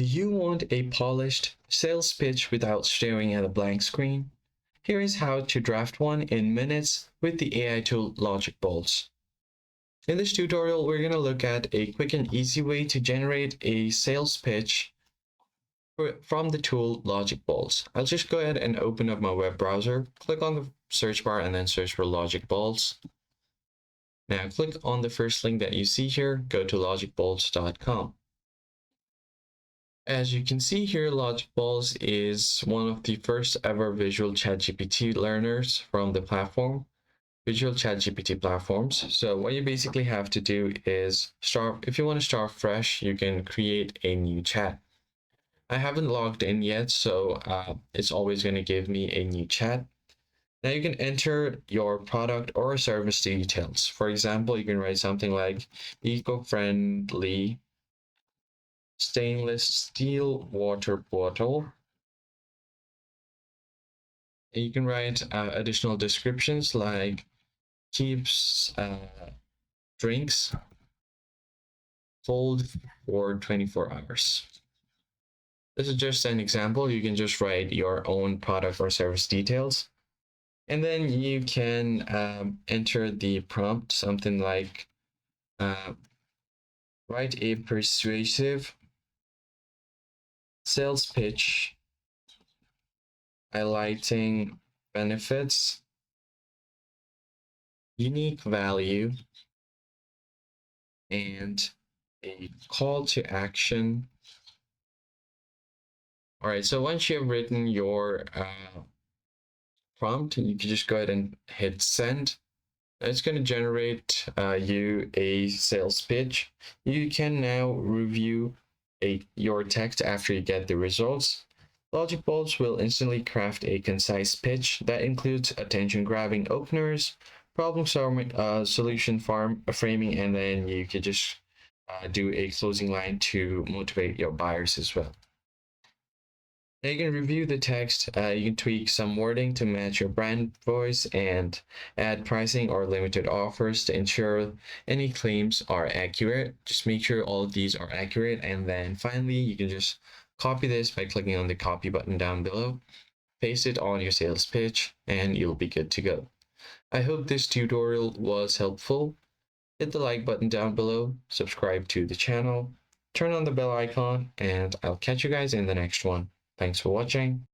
Do you want a polished sales pitch without staring at a blank screen? Here is how to draft one in minutes with the AI tool LogicBalls. In this tutorial, we're going to look at a quick and easy way to generate a sales pitch from the tool LogicBalls. I'll just go ahead and open up my web browser, click on the search bar and then search for LogicBalls. Now click on the first link that you see here, go to logicballs.com. As you can see here, LogicBalls is one of the first ever visual ChatGPT learners from the platform, visual ChatGPT platforms. So what you basically have to do is if you want to start fresh, you can create a new chat. I haven't logged in yet, so it's always going to give me a new chat. Now you can enter your product or service details. For example, you can write something like eco-friendly stainless steel water bottle. And you can write additional descriptions like keeps drinks cold for 24 hours. This is just an example. You can just write your own product or service details. And then you can enter the prompt, something like write a persuasive sales pitch highlighting benefits, unique value, and a call to action. All right, so once you have written your prompt, you can just go ahead and hit send. It's going to generate you a sales pitch. You can now review your text after you get the results. LogicBalls will instantly craft a concise pitch that includes attention-grabbing openers, problem-solving, solution framing, and then you can just do a closing line to motivate your buyers as well. Now you can review the text, you can tweak some wording to match your brand voice and add pricing or limited offers to ensure any claims are accurate. Just make sure all of these are accurate, and then finally you can just copy this by clicking on the copy button down below, paste it on your sales pitch, and you'll be good to go. I hope this tutorial was helpful. Hit the like button down below, subscribe to the channel, turn on the bell icon, and I'll catch you guys in the next one. Thanks for watching.